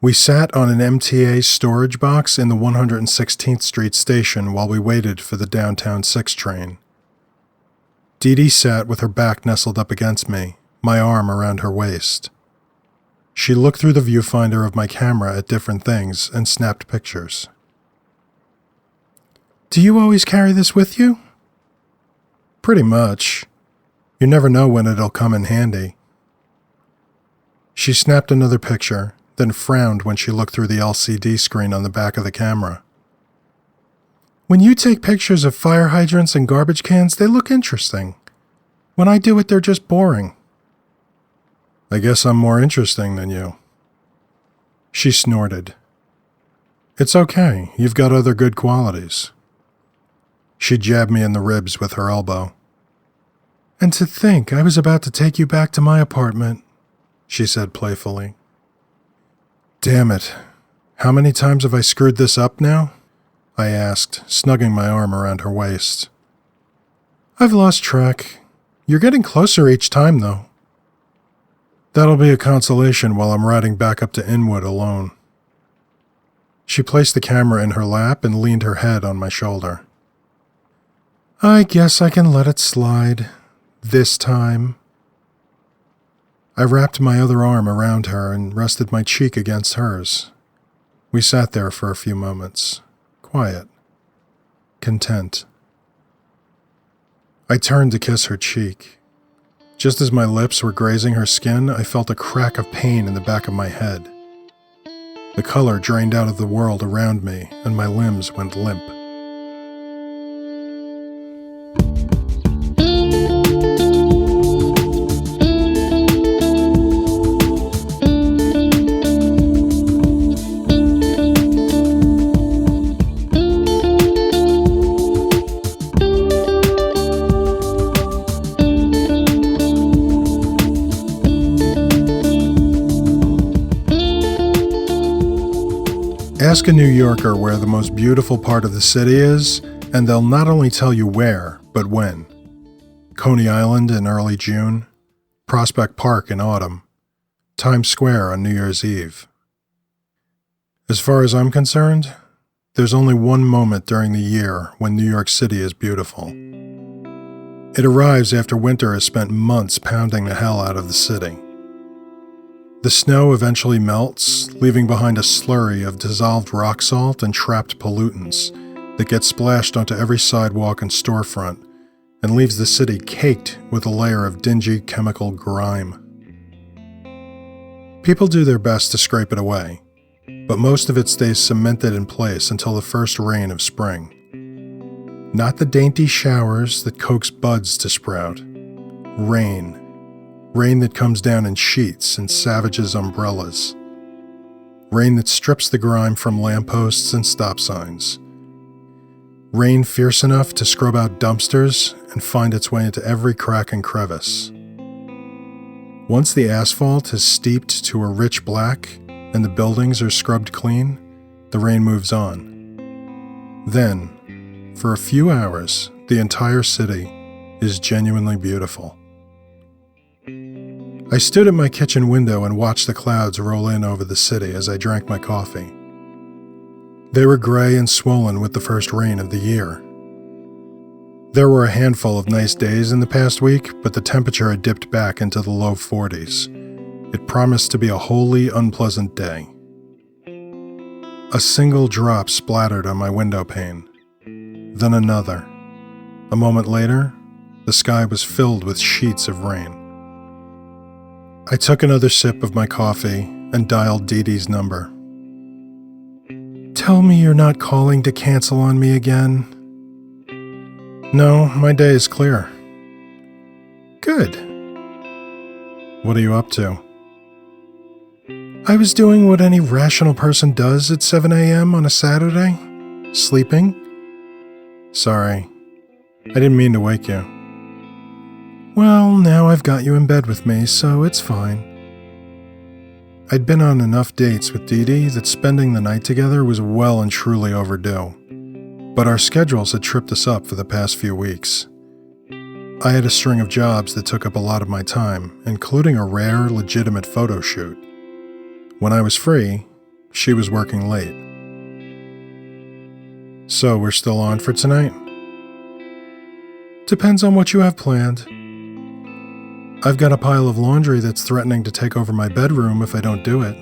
We sat on an MTA storage box in the 116th Street station while we waited for the downtown 6 train. Dee Dee sat with her back nestled up against me, my arm around her waist. She looked through the viewfinder of my camera at different things and snapped pictures. "Do you always carry this with you?" "Pretty much. You never know when it'll come in handy." She snapped another picture, then frowned when she looked through the LCD screen on the back of the camera. "When you take pictures of fire hydrants and garbage cans, they look interesting. When I do it, they're just boring." "I guess I'm more interesting than you." She snorted. "It's okay, you've got other good qualities." She jabbed me in the ribs with her elbow. "And to think I was about to take you back to my apartment," she said playfully. "Damn it. How many times have I screwed this up now?" I asked, snugging my arm around her waist. "I've lost track. You're getting closer each time, though." "That'll be a consolation while I'm riding back up to Inwood alone." She placed the camera in her lap and leaned her head on my shoulder. "I guess I can let it slide. This time." I wrapped my other arm around her and rested my cheek against hers. We sat there for a few moments, quiet, content. I turned to kiss her cheek. Just as my lips were grazing her skin, I felt a crack of pain in the back of my head. The color drained out of the world around me, and my limbs went limp. Ask a New Yorker where the most beautiful part of the city is, and they'll not only tell you where, but when. Coney Island in early June, Prospect Park in autumn, Times Square on New Year's Eve. As far as I'm concerned, there's only one moment during the year when New York City is beautiful. It arrives after winter has spent months pounding the hell out of the city. The snow eventually melts, leaving behind a slurry of dissolved rock salt and trapped pollutants that gets splashed onto every sidewalk and storefront and leaves the city caked with a layer of dingy chemical grime. People do their best to scrape it away, but most of it stays cemented in place until the first rain of spring. Not the dainty showers that coax buds to sprout. Rain. Rain that comes down in sheets and savages umbrellas. Rain that strips the grime from lampposts and stop signs. Rain fierce enough to scrub out dumpsters and find its way into every crack and crevice. Once the asphalt has steeped to a rich black and the buildings are scrubbed clean, the rain moves on. Then, for a few hours, the entire city is genuinely beautiful. I stood at my kitchen window and watched the clouds roll in over the city as I drank my coffee. They were gray and swollen with the first rain of the year. There were a handful of nice days in the past week, but the temperature had dipped back into the low 40s. It promised to be a wholly unpleasant day. A single drop splattered on my window pane, then another. A moment later, the sky was filled with sheets of rain. I took another sip of my coffee and dialed Dee Dee's number. "Tell me you're not calling to cancel on me again." "No, my day is clear." "Good." "What are you up to?" "I was doing what any rational person does at 7 a.m. on a Saturday. Sleeping." "Sorry, I didn't mean to wake you." "Well, now I've got you in bed with me, so it's fine." I'd been on enough dates with Dee Dee that spending the night together was well and truly overdue, but our schedules had tripped us up for the past few weeks. I had a string of jobs that took up a lot of my time, including a rare, legitimate photo shoot. When I was free, She was working late. So we're still on for tonight? Depends on what you have planned. I've got a pile of laundry that's threatening to take over my bedroom if I don't do it.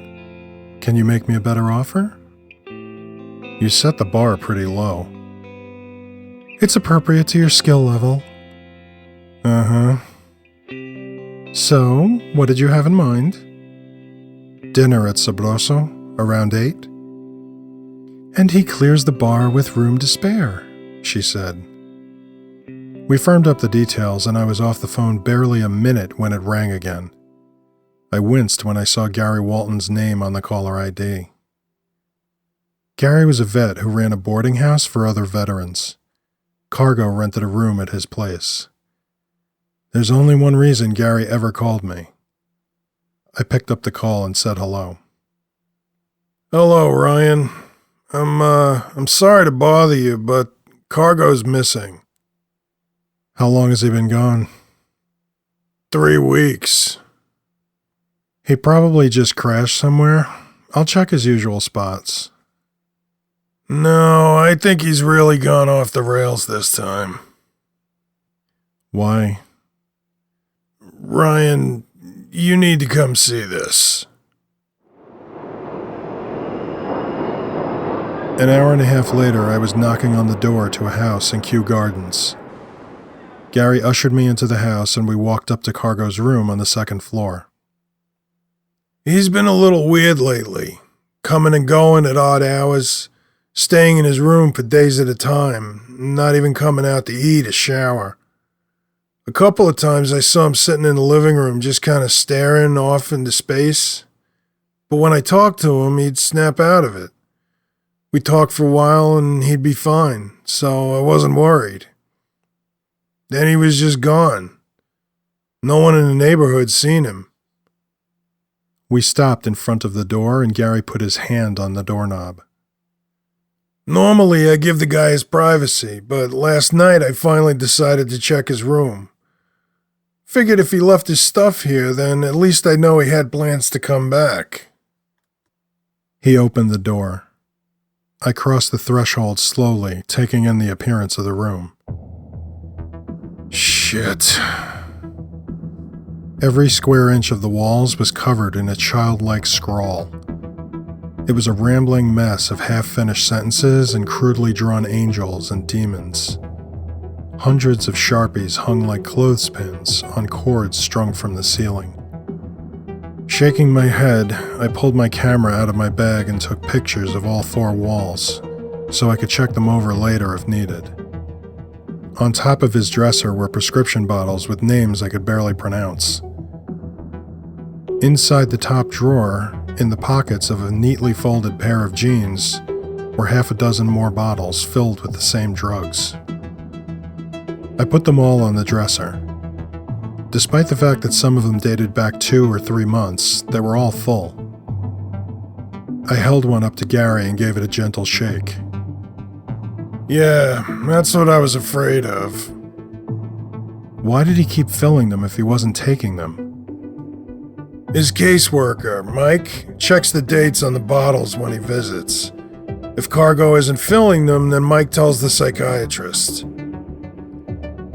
Can you make me a better offer? You set the bar pretty low. It's appropriate to your skill level. Uh-huh. So, what did you have in mind? Dinner at Sabroso, around 8? And he clears the bar with room to spare, she said. We firmed up the details and I was off the phone barely a minute when it rang again. I winced when I saw Gary Walton's name on the caller ID. Gary was a vet who ran a boarding house for other veterans. Cargo rented a room at his place. There's only one reason Gary ever called me. I picked up the call and said hello. Hello, Ryan. I'm sorry to bother you, but Cargo's missing. How long has he been gone? 3 weeks. He probably just crashed somewhere. I'll check his usual spots. No, I think he's really gone off the rails this time. Why? Ryan, you need to come see this. An hour and a half later, I was knocking on the door to a house in Kew Gardens. Gary ushered me into the house and we walked up to Cargo's room on the second floor. He's been a little weird lately, coming and going at odd hours, staying in his room for days at a time, not even coming out to eat or shower. A couple of times I saw him sitting in the living room just kind of staring off into space, but when I talked to him, he'd snap out of it. We'd talk for a while and he'd be fine, so I wasn't worried. Then he was just gone. No one in the neighborhood seen him. We stopped in front of the door and Gary put his hand on the doorknob. Normally I give the guy his privacy, but last night I finally decided to check his room. Figured if he left his stuff here, then at least I know he had plans to come back. He opened the door. I crossed the threshold slowly, taking in the appearance of the room. Shit. Every square inch of the walls was covered in a childlike scrawl. It was a rambling mess of half-finished sentences and crudely drawn angels and demons. Hundreds of Sharpies hung like clothespins on cords strung from the ceiling. Shaking my head, I pulled my camera out of my bag and took pictures of all 4 walls, so I could check them over later if needed. On top of his dresser were prescription bottles with names I could barely pronounce. Inside the top drawer, in the pockets of a neatly folded pair of jeans, were 6 more bottles filled with the same drugs. I put them all on the dresser. Despite the fact that some of them dated back 2 or 3 months, they were all full. I held one up to Gary and gave it a gentle shake. Yeah, that's what I was afraid of. Why did he keep filling them if he wasn't taking them? His caseworker, Mike, checks the dates on the bottles when he visits. If Cargo isn't filling them, then Mike tells the psychiatrist.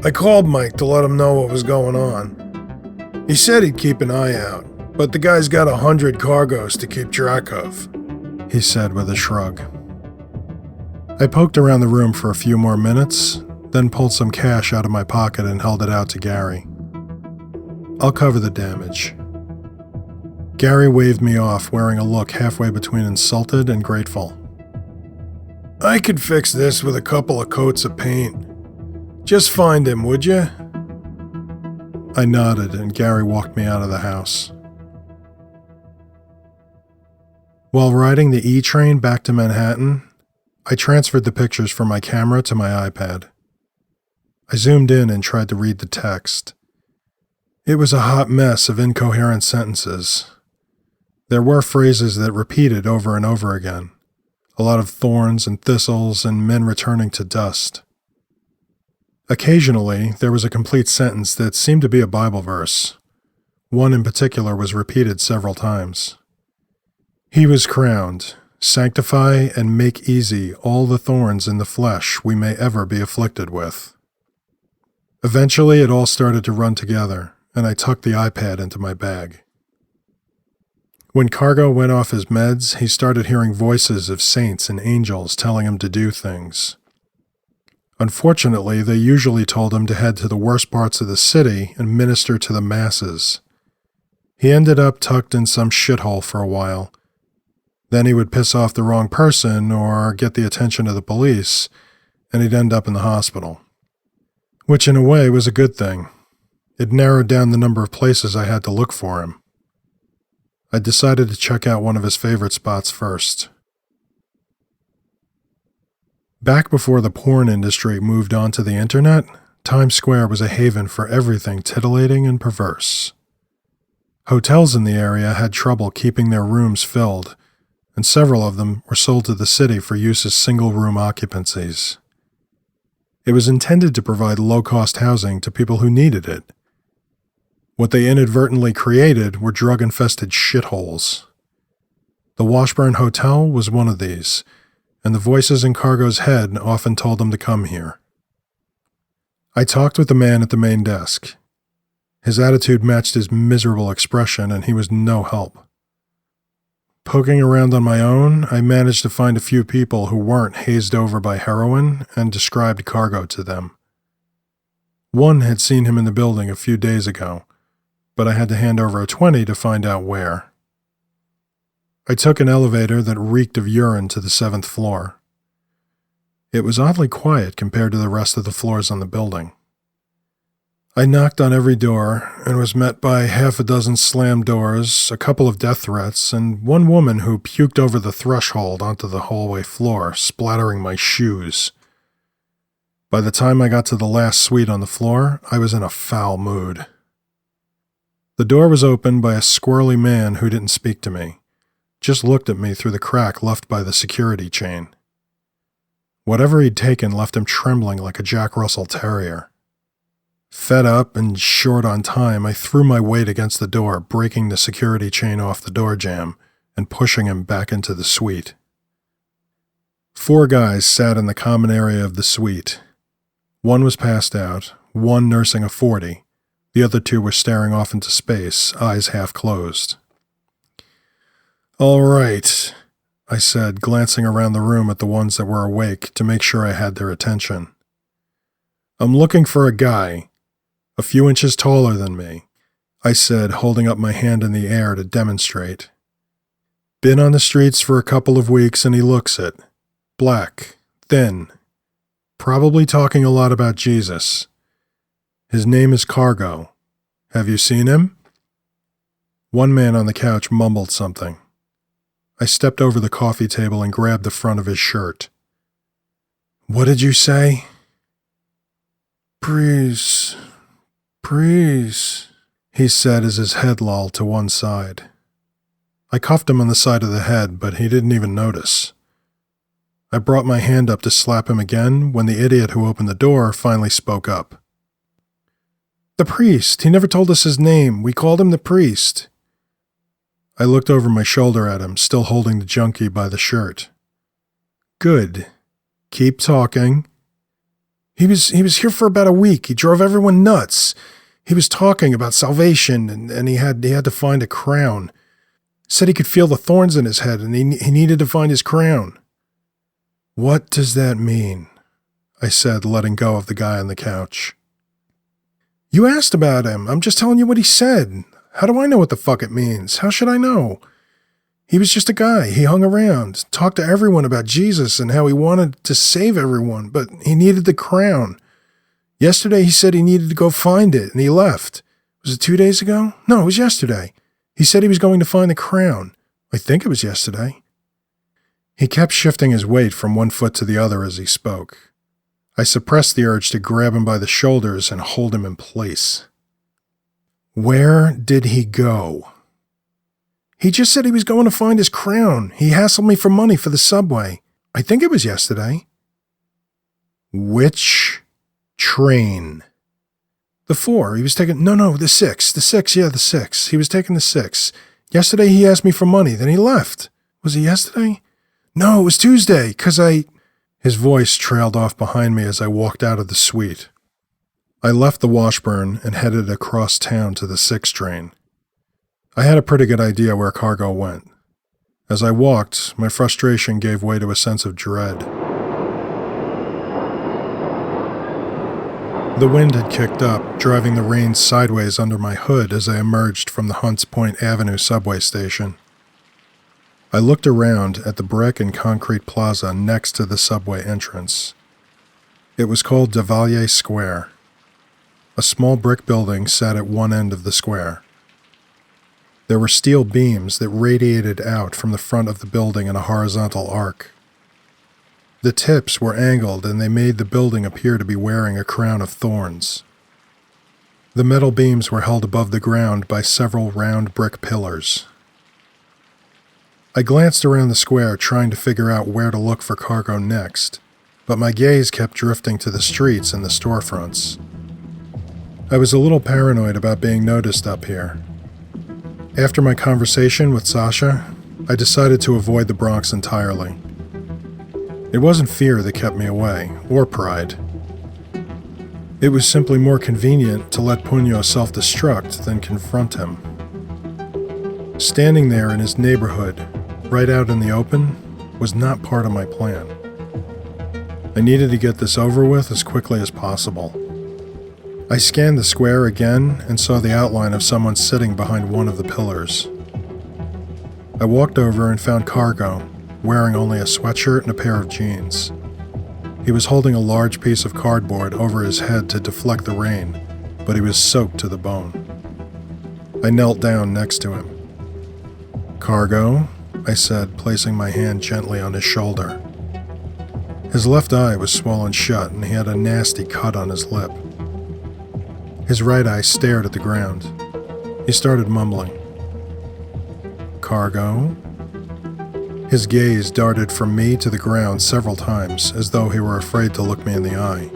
I called Mike to let him know what was going on. He said he'd keep an eye out, but the guy's got 100 cargoes to keep track of, he said with a shrug. I poked around the room for a few more minutes, then pulled some cash out of my pocket and held it out to Gary. I'll cover the damage. Gary waved me off, wearing a look halfway between insulted and grateful. I could fix this with a couple of coats of paint. Just find him, would you? I nodded and Gary walked me out of the house. While riding the E-train back to Manhattan, I transferred the pictures from my camera to my iPad. I zoomed in and tried to read the text. It was a hot mess of incoherent sentences. There were phrases that repeated over and over again. A lot of thorns and thistles and men returning to dust. Occasionally, there was a complete sentence that seemed to be a Bible verse. One in particular was repeated several times. He was crowned, sanctify and make easy all the thorns in the flesh we may ever be afflicted with. Eventually, it all started to run together, and I tucked the iPad into my bag. When Cargo went off his meds, he started hearing voices of saints and angels telling him to do things. Unfortunately, they usually told him to head to the worst parts of the city and minister to the masses. He ended up tucked in some shithole for a while. Then he would piss off the wrong person or get the attention of the police, and he'd end up in the hospital. Which in a way was a good thing. It narrowed down the number of places I had to look for him. I decided to check out one of his favorite spots first. Back before the porn industry moved onto the internet, Times Square was a haven for everything titillating and perverse. Hotels in the area had trouble keeping their rooms filled, and several of them were sold to the city for use as single-room occupancies. It was intended to provide low-cost housing to people who needed it. What they inadvertently created were drug-infested shitholes. The Washburn Hotel was one of these, and the voices in Cargo's head often told him to come here. I talked with the man at the main desk. His attitude matched his miserable expression, and he was no help. Poking around on my own, I managed to find a few people who weren't hazed over by heroin and described Cargo to them. One had seen him in the building a few days ago, but I had to hand over a 20 to find out where. I took an elevator that reeked of urine to the 7th floor. It was oddly quiet compared to the rest of the floors on the building. I knocked on every door and was met by half a dozen slammed doors, a couple of death threats, and one woman who puked over the threshold onto the hallway floor, splattering my shoes. By the time I got to the last suite on the floor, I was in a foul mood. The door was opened by a squirrely man who didn't speak to me, just looked at me through the crack left by the security chain. Whatever he'd taken left him trembling like a Jack Russell Terrier. Fed up and short on time, I threw my weight against the door, breaking the security chain off the door jamb and pushing him back into the suite. 4 guys sat in the common area of the suite. One was passed out, one nursing a 40. The other 2 were staring off into space, eyes half closed. "All right," I said, glancing around the room at the ones that were awake to make sure I had their attention. "I'm looking for a guy, a few inches taller than me," I said, holding up my hand in the air to demonstrate. "Been on the streets for a couple of weeks and he looks it. Black, thin, probably talking a lot about Jesus. His name is Cargo. Have you seen him?" One man on the couch mumbled something. I stepped over the coffee table and grabbed the front of his shirt. "What did you say?" Please, he said as his head lolled to one side. I cuffed him on the side of the head, but he didn't even notice. I brought my hand up to slap him again when the idiot who opened the door finally spoke up. "The priest. He never told us his name. We called him the priest." I looked over my shoulder at him, still holding the junkie by the shirt. "Good. Keep talking." He was here for about a week. He drove everyone nuts. He was talking about salvation, and he had to find a crown. Said he could feel the thorns in his head, and he needed to find his crown." "What does that mean?" I said, letting go of the guy on the couch. "You asked about him. I'm just telling you what he said. How do I know what the fuck it means? How should I know? He was just a guy. He hung around, talked to everyone about Jesus and how he wanted to save everyone, but he needed the crown. Yesterday he said he needed to go find it, and he left. Was it 2 days ago? No, it was yesterday. He said he was going to find the crown. I think it was yesterday." He kept shifting his weight from one foot to the other as he spoke. I suppressed the urge to grab him by the shoulders and hold him in place. "Where did he go?" "He just said he was going to find his crown. He hassled me for money for the subway. I think it was yesterday." "Which train?" "The 4. He was taking... No, the 6. The 6, yeah, the 6. He was taking the 6. Yesterday he asked me for money, then he left. Was it yesterday? No, it was Tuesday, 'cause I... His voice trailed off behind me as I walked out of the suite. I left the Washburn and headed across town to the 6 train. I had a pretty good idea where Cargo went. As I walked, my frustration gave way to a sense of dread. The wind had kicked up, driving the rain sideways under my hood as I emerged from the Hunts Point Avenue subway station. I looked around at the brick and concrete plaza next to the subway entrance. It was called Devalier Square. A small brick building sat at one end of the square. There were steel beams that radiated out from the front of the building in a horizontal arc. The tips were angled and they made the building appear to be wearing a crown of thorns. The metal beams were held above the ground by several round brick pillars. I glanced around the square trying to figure out where to look for Cargo next, but my gaze kept drifting to the streets and the storefronts. I was a little paranoid about being noticed up here. After my conversation with Sasha, I decided to avoid the Bronx entirely. It wasn't fear that kept me away, or pride. It was simply more convenient to let Puño self-destruct than confront him. Standing there in his neighborhood, right out in the open, was not part of my plan. I needed to get this over with as quickly as possible. I scanned the square again and saw the outline of someone sitting behind one of the pillars. I walked over and found Cargo, wearing only a sweatshirt and a pair of jeans. He was holding a large piece of cardboard over his head to deflect the rain, but he was soaked to the bone. I knelt down next to him. "Cargo," I said, placing my hand gently on his shoulder. His left eye was swollen shut and he had a nasty cut on his lip. His right eye stared at the ground. He started mumbling. "Cargo?" His gaze darted from me to the ground several times, as though he were afraid to look me in the eye.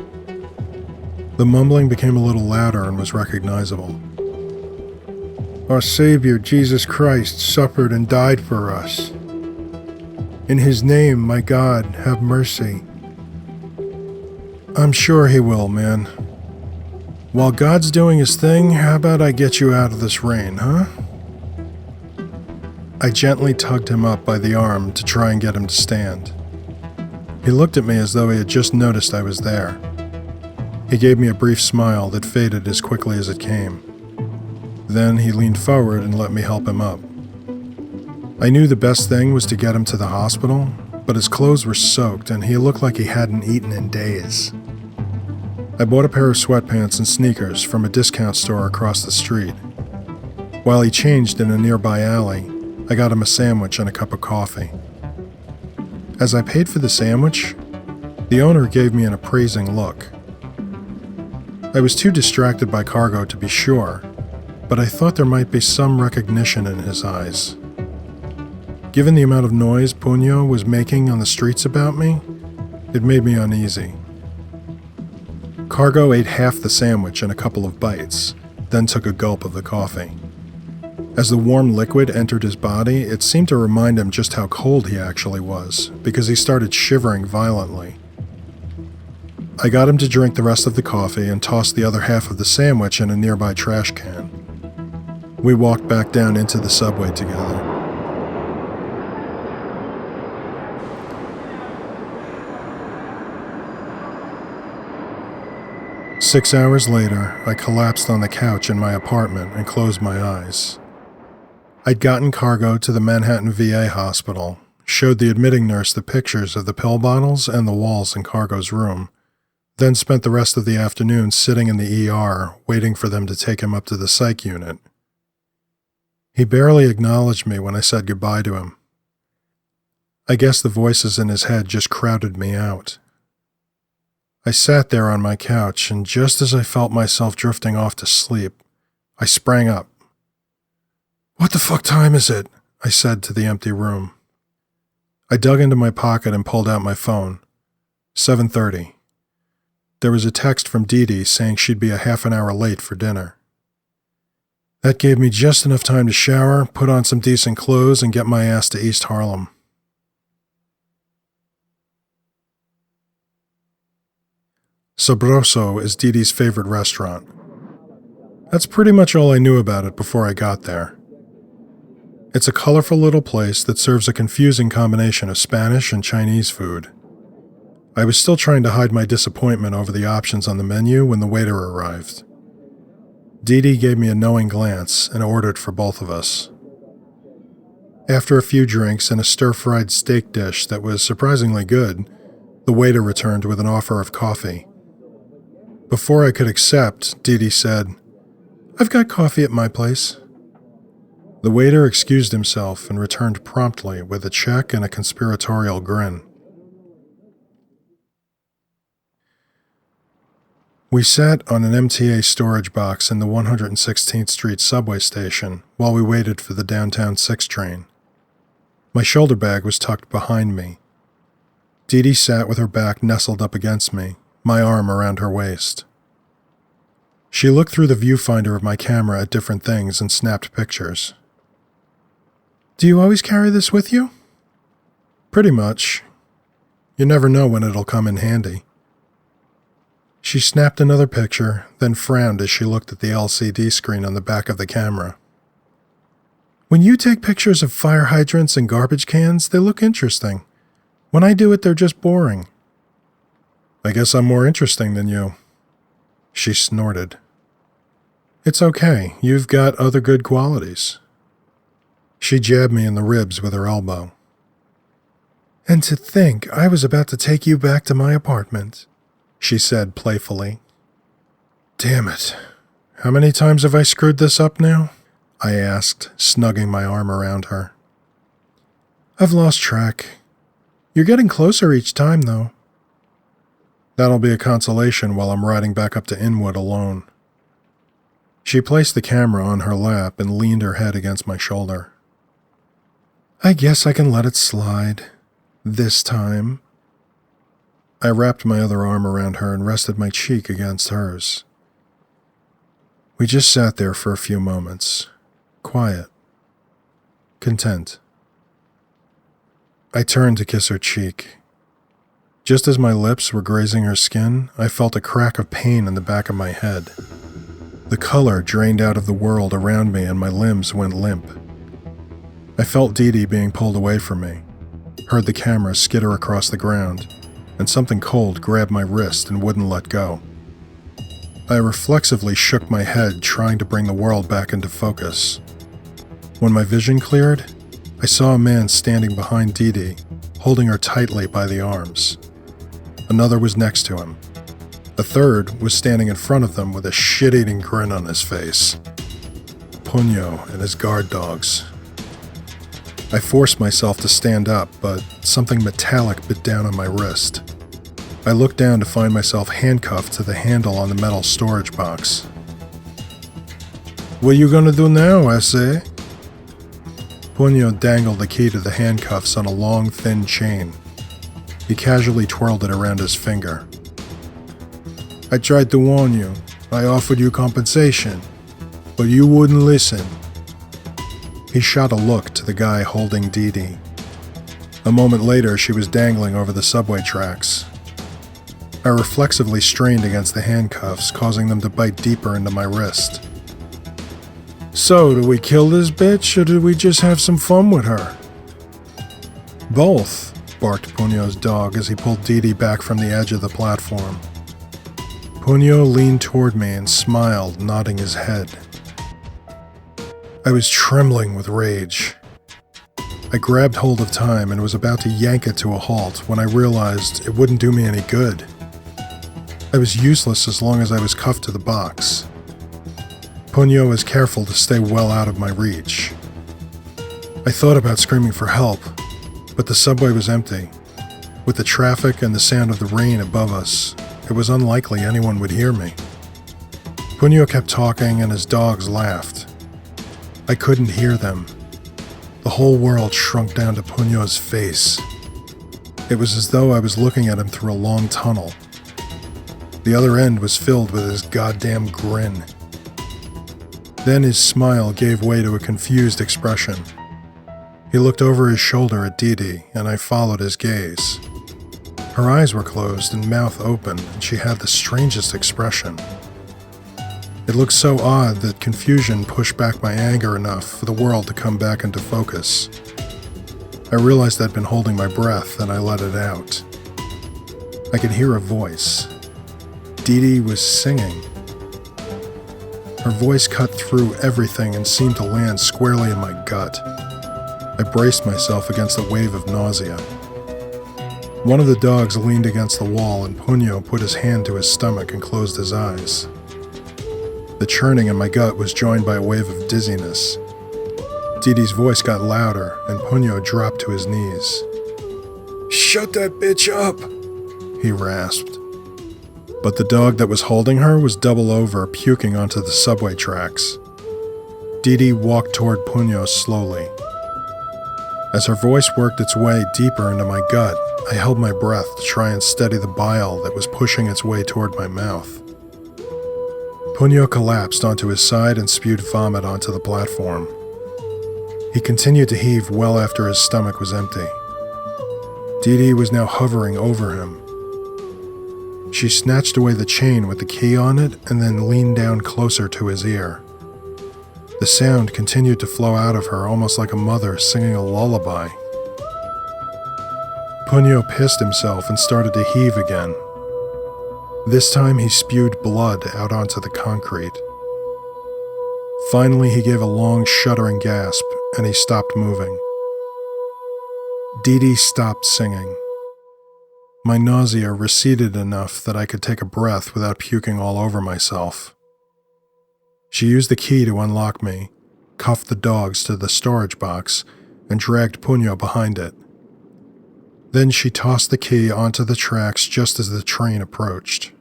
The mumbling became a little louder and was recognizable. "Our Savior, Jesus Christ, suffered and died for us. In His name, my God, have mercy." "I'm sure He will, man. While God's doing His thing, how about I get you out of this rain, huh?" I gently tugged him up by the arm to try and get him to stand. He looked at me as though he had just noticed I was there. He gave me a brief smile that faded as quickly as it came. Then he leaned forward and let me help him up. I knew the best thing was to get him to the hospital, but his clothes were soaked and he looked like he hadn't eaten in days. I bought a pair of sweatpants and sneakers from a discount store across the street. While he changed in a nearby alley, I got him a sandwich and a cup of coffee. As I paid for the sandwich, the owner gave me an appraising look. I was too distracted by Cargo to be sure, but I thought there might be some recognition in his eyes. Given the amount of noise Puño was making on the streets about me, it made me uneasy. Cargo ate half the sandwich in a couple of bites, then took a gulp of the coffee. As the warm liquid entered his body, it seemed to remind him just how cold he actually was, because he started shivering violently. I got him to drink the rest of the coffee and tossed the other half of the sandwich in a nearby trash can. We walked back down into the subway together. Six hours later, I collapsed on the couch in my apartment and closed my eyes. I'd gotten Cargo to the Manhattan VA hospital, showed the admitting nurse the pictures of the pill bottles and the walls in Cargo's room, then spent the rest of the afternoon sitting in the ER, waiting for them to take him up to the psych unit. He barely acknowledged me when I said goodbye to him. I guess the voices in his head just crowded me out. I sat there on my couch, and just as I felt myself drifting off to sleep, I sprang up. "What the fuck time is it?" I said to the empty room. I dug into my pocket and pulled out my phone. 7:30. There was a text from Dee Dee saying she'd be a half an hour late for dinner. That gave me just enough time to shower, put on some decent clothes, and get my ass to East Harlem. Sabroso is Dee Dee's favorite restaurant. That's pretty much all I knew about it before I got there. It's a colorful little place that serves a confusing combination of Spanish and Chinese food. I was still trying to hide my disappointment over the options on the menu when the waiter arrived. Dee Dee gave me a knowing glance and ordered for both of us. After a few drinks and a stir-fried steak dish that was surprisingly good, the waiter returned with an offer of coffee. Before I could accept, Dee Dee said, "I've got coffee at my place." The waiter excused himself and returned promptly with a check and a conspiratorial grin. We sat on an MTA storage box in the 116th Street subway station while we waited for the downtown 6 train. My shoulder bag was tucked behind me. Dee Dee sat with her back nestled up against me, my arm around her waist. She looked through the viewfinder of my camera at different things and snapped pictures. "Do you always carry this with you?" "Pretty much. You never know when it'll come in handy." She snapped another picture, then frowned as she looked at the LCD screen on the back of the camera. "When you take pictures of fire hydrants and garbage cans, they look interesting. When I do it, they're just boring." "I guess I'm more interesting than you." She snorted. "It's okay, you've got other good qualities." She jabbed me in the ribs with her elbow. "And to think I was about to take you back to my apartment," she said playfully. "Damn it. How many times have I screwed this up now?" I asked, snugging my arm around her. "I've lost track. You're getting closer each time, though." "That'll be a consolation while I'm riding back up to Inwood alone." She placed the camera on her lap and leaned her head against my shoulder. "I guess I can let it slide. This time." I wrapped my other arm around her and rested my cheek against hers. We just sat there for a few moments, quiet, content. I turned to kiss her cheek. Just as my lips were grazing her skin, I felt a crack of pain in the back of my head. The color drained out of the world around me and my limbs went limp. I felt Dee Dee being pulled away from me, heard the camera skitter across the ground, and something cold grabbed my wrist and wouldn't let go. I reflexively shook my head, trying to bring the world back into focus. When my vision cleared, I saw a man standing behind Dee Dee, holding her tightly by the arms. Another was next to him. A third was standing in front of them with a shit-eating grin on his face. Puño and his guard dogs. I forced myself to stand up, but something metallic bit down on my wrist. I looked down to find myself handcuffed to the handle on the metal storage box. "What you gonna do now, I say?" Puño dangled the key to the handcuffs on a long, thin chain. He casually twirled it around his finger. "I tried to warn you. I offered you compensation, but you wouldn't listen." He shot a look to the guy holding Dee Dee. A moment later, she was dangling over the subway tracks. I reflexively strained against the handcuffs, causing them to bite deeper into my wrist. "So, do we kill this bitch, or do we just have some fun with her?" "Both," barked Puño's dog as he pulled Dee Dee back from the edge of the platform. Puño leaned toward me and smiled, nodding his head. I was trembling with rage. I grabbed hold of time and was about to yank it to a halt when I realized it wouldn't do me any good. I was useless as long as I was cuffed to the box. Puño was careful to stay well out of my reach. I thought about screaming for help, but the subway was empty. With the traffic and the sound of the rain above us, it was unlikely anyone would hear me. Puño kept talking and his dogs laughed. I couldn't hear them. The whole world shrunk down to Puño's face. It was as though I was looking at him through a long tunnel. The other end was filled with his goddamn grin. Then his smile gave way to a confused expression. He looked over his shoulder at Dee Dee, and I followed his gaze. Her eyes were closed and mouth open, and she had the strangest expression. It looked so odd that confusion pushed back my anger enough for the world to come back into focus. I realized I'd been holding my breath, and I let it out. I could hear a voice. Dee Dee was singing. Her voice cut through everything and seemed to land squarely in my gut. I braced myself against a wave of nausea. One of the dogs leaned against the wall, and Punyo put his hand to his stomach and closed his eyes. The churning in my gut was joined by a wave of dizziness. Dee Dee's voice got louder, and Punyo dropped to his knees. "Shut that bitch up," he rasped. But the dog that was holding her was double over, puking onto the subway tracks. Dee Dee walked toward Punyo slowly. As her voice worked its way deeper into my gut, I held my breath to try and steady the bile that was pushing its way toward my mouth. Punyo collapsed onto his side and spewed vomit onto the platform. He continued to heave well after his stomach was empty. Dee Dee was now hovering over him. She snatched away the chain with the key on it and then leaned down closer to his ear. The sound continued to flow out of her almost like a mother singing a lullaby. Punyo pissed himself and started to heave again. This time he spewed blood out onto the concrete. Finally, he gave a long, shuddering gasp, and he stopped moving. Dee Dee stopped singing. My nausea receded enough that I could take a breath without puking all over myself. She used the key to unlock me, cuffed the dogs to the storage box, and dragged Punyo behind it. Then she tossed the key onto the tracks just as the train approached.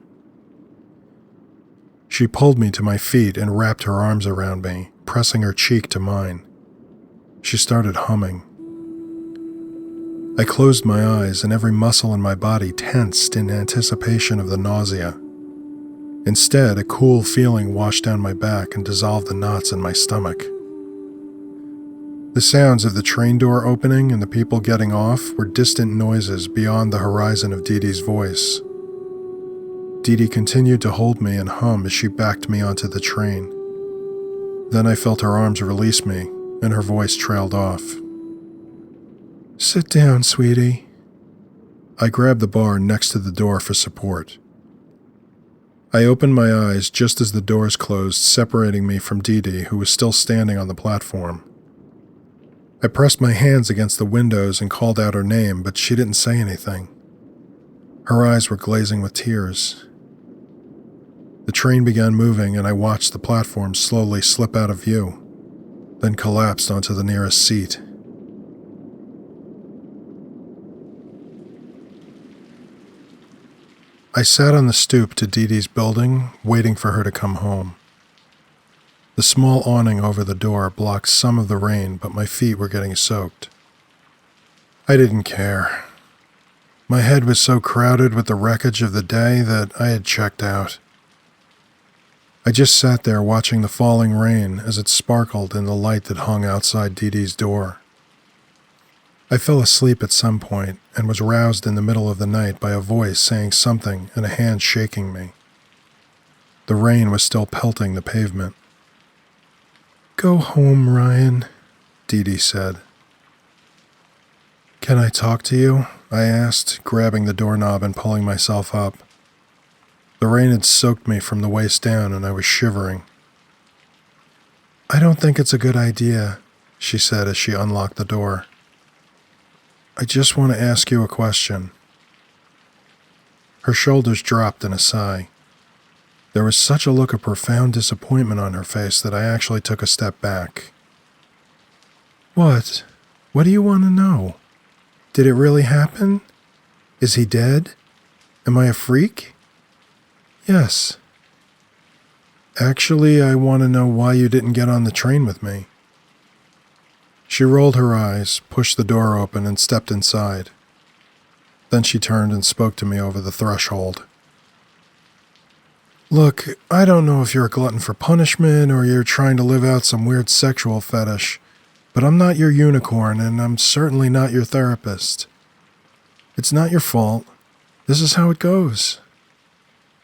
She pulled me to my feet and wrapped her arms around me, pressing her cheek to mine. She started humming. I closed my eyes and every muscle in my body tensed in anticipation of the nausea. Instead, a cool feeling washed down my back and dissolved the knots in my stomach. The sounds of the train door opening and the people getting off were distant noises beyond the horizon of Dee Dee's voice. Dee Dee continued to hold me and hum as she backed me onto the train. Then I felt her arms release me, and her voice trailed off. "Sit down, sweetie." I grabbed the bar next to the door for support. I opened my eyes just as the doors closed, separating me from Dee Dee, who was still standing on the platform. I pressed my hands against the windows and called out her name, but she didn't say anything. Her eyes were glazing with tears. The train began moving, and I watched the platform slowly slip out of view, then collapsed onto the nearest seat. I sat on the stoop to Dee Dee's building, waiting for her to come home. The small awning over the door blocked some of the rain, but my feet were getting soaked. I didn't care. My head was so crowded with the wreckage of the day that I had checked out. I just sat there watching the falling rain as it sparkled in the light that hung outside Dee Dee's door. I fell asleep at some point and was roused in the middle of the night by a voice saying something and a hand shaking me. The rain was still pelting the pavement. "Go home, Ryan," Dee Dee said. "Can I talk to you?" I asked, grabbing the doorknob and pulling myself up. The rain had soaked me from the waist down and I was shivering. "I don't think it's a good idea," she said as she unlocked the door. "I just want to ask you a question." Her shoulders dropped in a sigh. There was such a look of profound disappointment on her face that I actually took a step back. "What? What do you want to know? Did it really happen? Is he dead? Am I a freak?" "Yes." "Actually, I want to know why you didn't get on the train with me." She rolled her eyes, pushed the door open, and stepped inside. Then she turned and spoke to me over the threshold. "Look, I don't know if you're a glutton for punishment or you're trying to live out some weird sexual fetish, but I'm not your unicorn and I'm certainly not your therapist. It's not your fault. This is how it goes.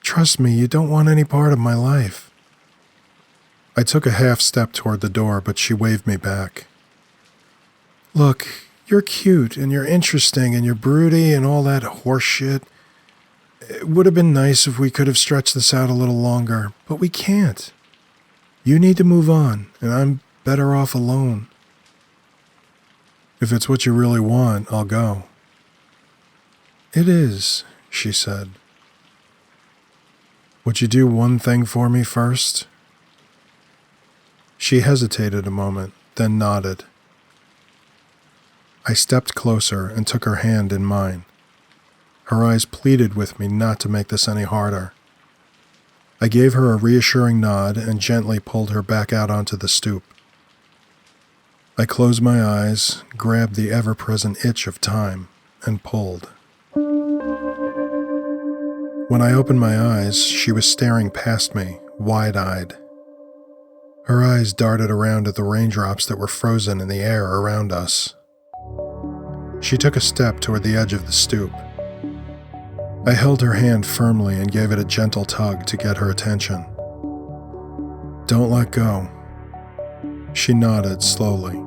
Trust me, you don't want any part of my life. I took a half step toward the door, but she waved me back. Look, you're cute, and you're interesting, and you're broody, and all that horse shit. It would have been nice if we could have stretched this out a little longer, but we can't. You need to move on, and I'm better off alone. If it's what you really want, I'll go. It is, she said. Would you do one thing for me first? She hesitated a moment, then nodded. I stepped closer and took her hand in mine. Her eyes pleaded with me not to make this any harder. I gave her a reassuring nod and gently pulled her back out onto the stoop. I closed my eyes, grabbed the ever-present itch of time, and pulled. When I opened my eyes, she was staring past me, wide-eyed. Her eyes darted around at the raindrops that were frozen in the air around us. She took a step toward the edge of the stoop. I held her hand firmly and gave it a gentle tug to get her attention. Don't let go. She nodded slowly.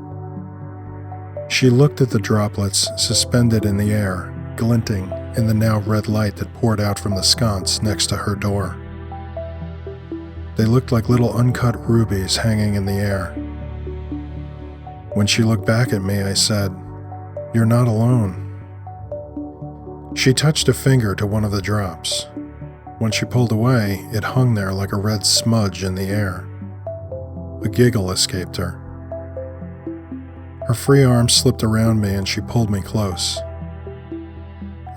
She looked at the droplets suspended in the air, glinting in the now red light that poured out from the sconce next to her door. They looked like little uncut rubies hanging in the air. When she looked back at me, I said, "You're not alone." She touched a finger to one of the drops. When she pulled away, it hung there like a red smudge in the air. A giggle escaped her. Her free arm slipped around me and she pulled me close.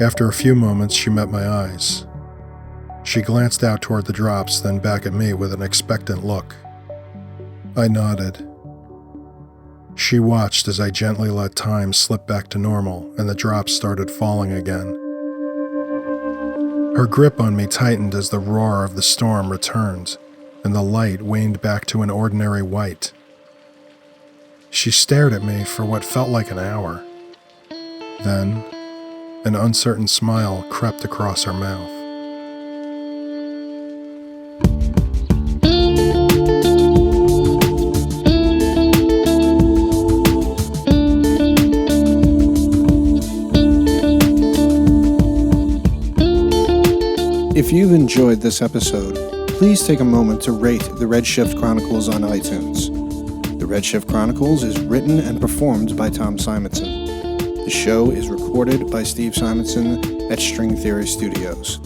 After a few moments, she met my eyes. She glanced out toward the drops, then back at me with an expectant look. I nodded. She watched as I gently let time slip back to normal and the drops started falling again. Her grip on me tightened as the roar of the storm returned, and the light waned back to an ordinary white. She stared at me for what felt like an hour. Then, an uncertain smile crept across her mouth. If you've enjoyed this episode, please take a moment to rate the Red Shift Chronicles on iTunes. The Red Shift Chronicles is written and performed by Tom Simonson. The show is recorded by Steve Simonson at String Theory Studios.